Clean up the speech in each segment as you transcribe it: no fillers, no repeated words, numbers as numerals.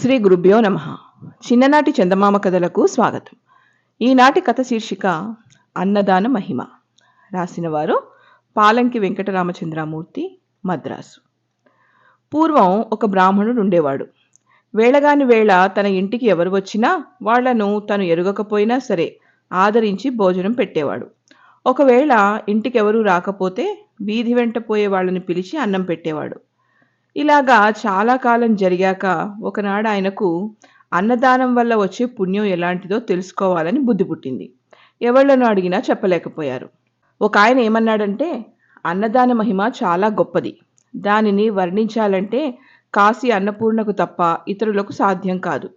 శ్రీ గురుభ్యో నమ. చిన్ననాటి చందమామ కథలకు స్వాగతం. ఈనాటి కథ శీర్షిక అన్నదాన మహిమ. రాసినవారు పాలంకి వెంకటరామచంద్రమూర్తి, మద్రాసు. పూర్వం ఒక బ్రాహ్మణుడు ఉండేవాడు. వేళగాని వేళ తన ఇంటికి ఎవరు వచ్చినా వాళ్లను తను ఎరుగకపోయినా సరే ఆదరించి భోజనం పెట్టేవాడు. ఒకవేళ ఇంటికెవరూ రాకపోతే వీధి వెంట పోయే వాళ్ళని పిలిచి అన్నం పెట్టేవాడు. ఇలాగా చాలా కాలం జరిగాక ఒకనాడు ఆయనకు అన్నదానం వల్ల వచ్చే పుణ్యం ఎలాంటిదో తెలుసుకోవాలని బుద్ధి పుట్టింది. ఎవళ్లను అడిగినా చెప్పలేకపోయారు. ఒక ఆయన ఏమన్నాడంటే, అన్నదాన మహిమ చాలా గొప్పది. దానిని వర్ణించాలంటే కాశీ అన్నపూర్ణకు తప్ప ఇతరులకు సాధ్యం కాదు.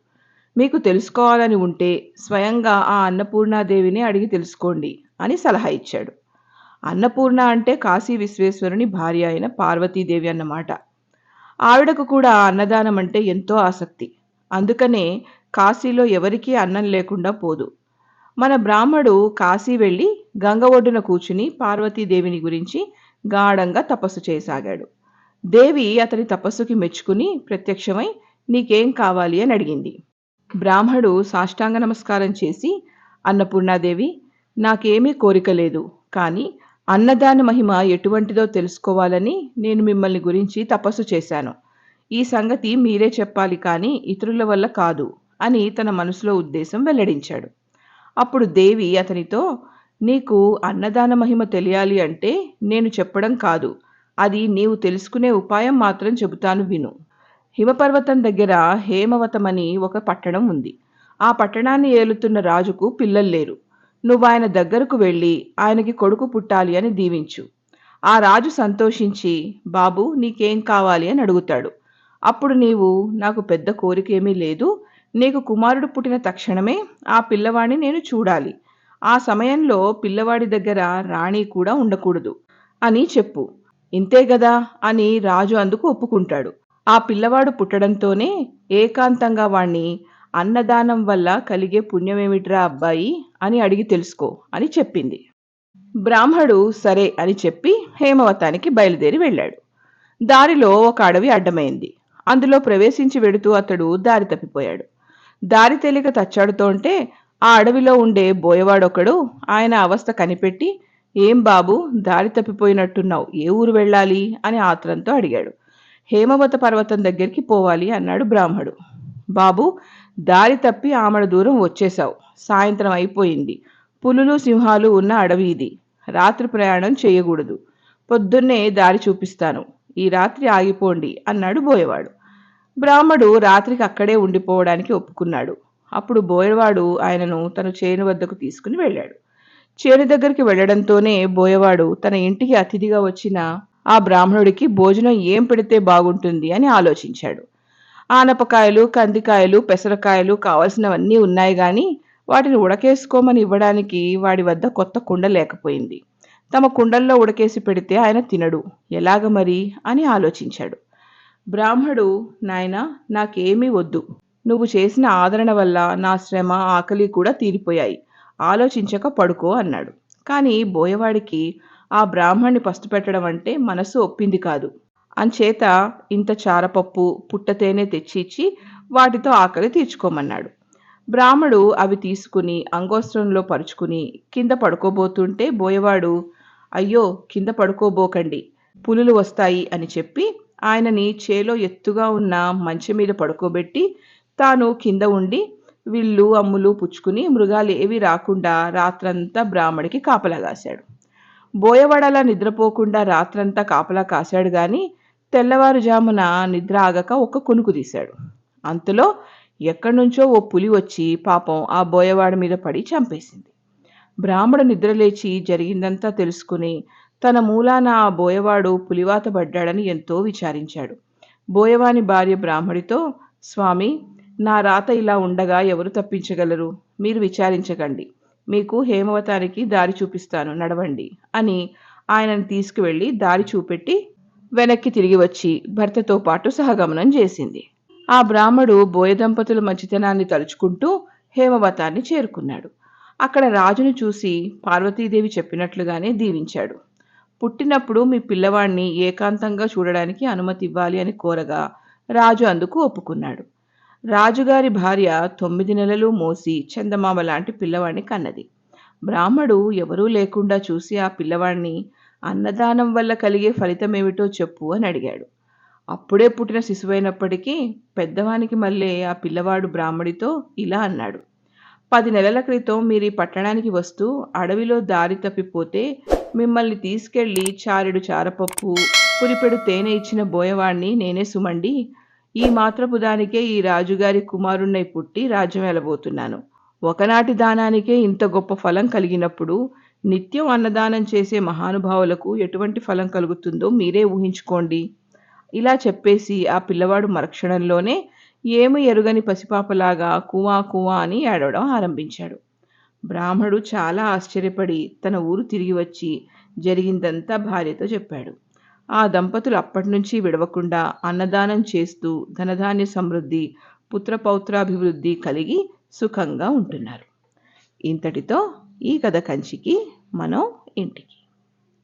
మీకు తెలుసుకోవాలని ఉంటే స్వయంగా ఆ అన్నపూర్ణాదేవిని అడిగి తెలుసుకోండి అని సలహా ఇచ్చాడు. అన్నపూర్ణ అంటే కాశీ విశ్వేశ్వరుని భార్య అయిన పార్వతీదేవి అన్నమాట. ఆవిడకు కూడా అన్నదానం అంటే ఎంతో ఆసక్తి. అందుకనే కాశీలో ఎవరికీ అన్నం లేకుండా పోదు. మన బ్రాహ్మడు కాశీ వెళ్ళి గంగ ఒడ్డున కూర్చుని పార్వతీదేవిని గురించి గాఢంగా తపస్సు చేయసాగాడు. దేవి అతని తపస్సుకి మెచ్చుకుని ప్రత్యక్షమై నీకేం కావాలి అని అడిగింది. బ్రాహ్మడు సాష్టాంగ నమస్కారం చేసి, అన్నపూర్ణాదేవి, నాకేమీ కోరిక లేదు, కానీ అన్నదాన మహిమ ఎటువంటిదో తెలుసుకోవాలని నేను మిమ్మల్ని గురించి తపస్సు చేశాను. ఈ సంగతి మీరే చెప్పాలి కానీ ఇతరుల వల్ల కాదు అని తన మనసులో ఉద్దేశం వెల్లడించాడు. అప్పుడు దేవి అతనితో, నీకు అన్నదాన మహిమ తెలియాలి అంటే నేను చెప్పడం కాదు, అది నీవు తెలుసుకునే ఉపాయం మాత్రం చెబుతాను విను. హిమపర్వతం దగ్గర హేమవతమని ఒక పట్టణం ఉంది. ఆ పట్టణాన్ని ఏలుతున్న రాజుకు పిల్లలు లేరు. నువ్వు ఆయన దగ్గరకు వెళ్ళి ఆయనకి కొడుకు పుట్టాలి అని దీవించు. ఆ రాజు సంతోషించి, బాబు నీకేం కావాలి అని అడుగుతాడు. అప్పుడు నీవు, నాకు పెద్ద కోరికేమీ లేదు, నీకు కుమారుడు పుట్టిన తక్షణమే ఆ పిల్లవాడిని నేను చూడాలి. ఆ సమయంలో పిల్లవాడి దగ్గర రాణి కూడా ఉండకూడదు అని చెప్పు. ఇంతే గదా అని రాజు అందుకు ఒప్పుకుంటాడు. ఆ పిల్లవాడు పుట్టడంతోనే ఏకాంతంగా వాణ్ణి అన్నదానం వల్ల కలిగే పుణ్యమేమిట్రా అబ్బాయి అని అడిగి తెలుసుకో అని చెప్పింది. బ్రాహ్మడు సరే అని చెప్పి హేమవతానికి బయలుదేరి వెళ్ళాడు. దారిలో ఒక అడవి అడ్డమైంది. అందులో ప్రవేశించి వెడుతూ అతడు దారి తప్పిపోయాడు. దారి తెలియక తచ్చాడుతోంటే ఆ అడవిలో ఉండే బోయవాడొకడు ఆయన అవస్థ కనిపెట్టి, ఏం బాబు దారి తప్పిపోయినట్టున్నావు, ఏ ఊరు వెళ్ళాలి అని ఆత్రంతో అడిగాడు. హేమవత పర్వతం దగ్గరికి పోవాలి అన్నాడు బ్రాహ్మడు. బాబు, దారి తప్పి ఆమడ దూరం వచ్చేశావు. సాయంత్రం అయిపోయింది. పులులు సింహాలు ఉన్న అడవి ఇది. రాత్రి ప్రయాణం చేయకూడదు. పొద్దున్నే దారి చూపిస్తాను. ఈ రాత్రి ఆగిపోండి అన్నాడు బోయవాడు. బ్రాహ్మడు రాత్రికి అక్కడే ఉండిపోవడానికి ఒప్పుకున్నాడు. అప్పుడు బోయవాడు ఆయనను తన చేను వద్దకు తీసుకుని వెళ్ళాడు. చేను దగ్గరికి వెళ్లడంతోనే బోయవాడు తన ఇంటికి అతిథిగా వచ్చిన ఆ బ్రాహ్మణుడికి భోజనం ఏం పెడితే బాగుంటుంది అని ఆలోచించాడు. ఆనపకాయలు, కందికాయలు, పెసరకాయలు కావలసినవన్నీ ఉన్నాయి గాని వాటిని ఉడకేసుకోమని ఇవ్వడానికి వాడి వద్ద కొత్త కుండ లేకపోయింది. తమ కుండల్లో ఉడకేసి పెడితే ఆయన తినడు, ఎలాగ మరి అని ఆలోచించాడు. బ్రాహ్మడు, నాయనా, నాకేమీ వద్దు. నువ్వు చేసిన ఆదరణ వల్ల నా శ్రమ, ఆకలి కూడా తీరిపోయాయి. ఆలోచించక పడుకో అన్నాడు. కానీ బోయవాడికి ఆ బ్రాహ్మణ్ణి పస్తుపెట్టడం అంటే మనసు ఒప్పింది కాదు. అంచేత ఇంత చారపప్పు, పుట్టతేనె తెచ్చిచ్చి వాటితో ఆకలి తీర్చుకోమన్నాడు. బ్రాహ్మడు అవి తీసుకుని అంగోస్త్రంలో పరుచుకుని కింద పడుకోబోతుంటే బోయవాడు, అయ్యో కింద పడుకోబోకండి, పులులు వస్తాయి అని చెప్పి ఆయనని చేలో ఎత్తుగా ఉన్న మంచె మీద పడుకోబెట్టి తాను కింద ఉండి విల్లు, అమ్ములు పుచ్చుకుని మృగాలు ఏవి రాకుండా రాత్రంతా బ్రాహ్మడికి కాపలా కాశాడు. బోయవాడలా నిద్రపోకుండా రాత్రంతా కాపలా కాశాడు గాని తెల్లవారుజామున నిద్ర ఆగక ఒక్క కునుకు తీశాడు. అంతలో ఎక్కడ్నుంచో ఓ పులి వచ్చి పాపం ఆ బోయవాడి మీద పడి చంపేసింది. బ్రాహ్మడు నిద్రలేచి జరిగిందంతా తెలుసుకుని తన మూలాన ఆ బోయవాడు పులివాత పడ్డాడని ఎంతో విచారించాడు. బోయవాని భార్య బ్రాహ్మడితో, స్వామి, నా రాత ఇలా ఉండగా ఎవరు తప్పించగలరు? మీరు విచారించకండి. మీకు హేమవతానికి దారి చూపిస్తాను, నడవండి అని ఆయనను తీసుకువెళ్ళి దారి చూపెట్టి వెనక్కి తిరిగి వచ్చి భర్తతో పాటు సహగమనం చేసింది. ఆ బ్రాహ్మడు బోయదంపతుల మంచితనాన్ని తలుచుకుంటూ హేమవతాన్ని చేరుకున్నాడు. అక్కడ రాజును చూసి పార్వతీదేవి చెప్పినట్లుగానే దీవించాడు. పుట్టినప్పుడు మీ పిల్లవాణ్ణి ఏకాంతంగా చూడడానికి అనుమతి ఇవ్వాలి అని కోరగా రాజు అందుకు ఒప్పుకున్నాడు. రాజుగారి భార్య 9 నెలలు మోసి చందమామ లాంటి పిల్లవాడిని కన్నది. బ్రాహ్మడు ఎవరూ లేకుండా చూసి ఆ పిల్లవాడిని అన్నదానం వల్ల కలిగే ఫలితమేమిటో చెప్పు అని అడిగాడు. అప్పుడే పుట్టిన శిశువైనప్పటికీ పెద్దవానికి మళ్ళీ ఆ పిల్లవాడు బ్రాహ్మడితో ఇలా అన్నాడు: 10 నెలల క్రితం మీరీ పట్టణానికి వస్తూ అడవిలో దారి తప్పిపోతే మిమ్మల్ని తీసుకెళ్ళి చారెడు చారపప్పు, పురిపెడు తేనె ఇచ్చిన బోయవాణ్ణి నేనే సుమండి. ఈ మాత్రపు దానికే ఈ రాజుగారి కుమారుణ్ణై పుట్టి రాజ్యం ఏలబోతున్నాను. ఒకనాటి దానానికే ఇంత గొప్ప ఫలం కలిగినప్పుడు నిత్యం అన్నదానం చేసే మహానుభావులకు ఎటువంటి ఫలం కలుగుతుందో మీరే ఊహించుకోండి. ఇలా చెప్పేసి ఆ పిల్లవాడు మరుక్షణంలోనే ఏమీ ఎరుగని పసిపాపలాగా కువా కువా అని ఏడవడం ఆరంభించాడు. బ్రాహ్మడు చాలా ఆశ్చర్యపడి తన ఊరు తిరిగి వచ్చి జరిగిందంతా భార్యతో చెప్పాడు. ఆ దంపతులు అప్పటినుంచి విడవకుండా అన్నదానం చేస్తూ ధనధాన్య సమృద్ధి, పుత్రపౌత్రాభివృద్ధి కలిగి సుఖంగా ఉంటున్నారు. ఇంతటితో ఈ కథ కంచికి, మనం ఇంటికి.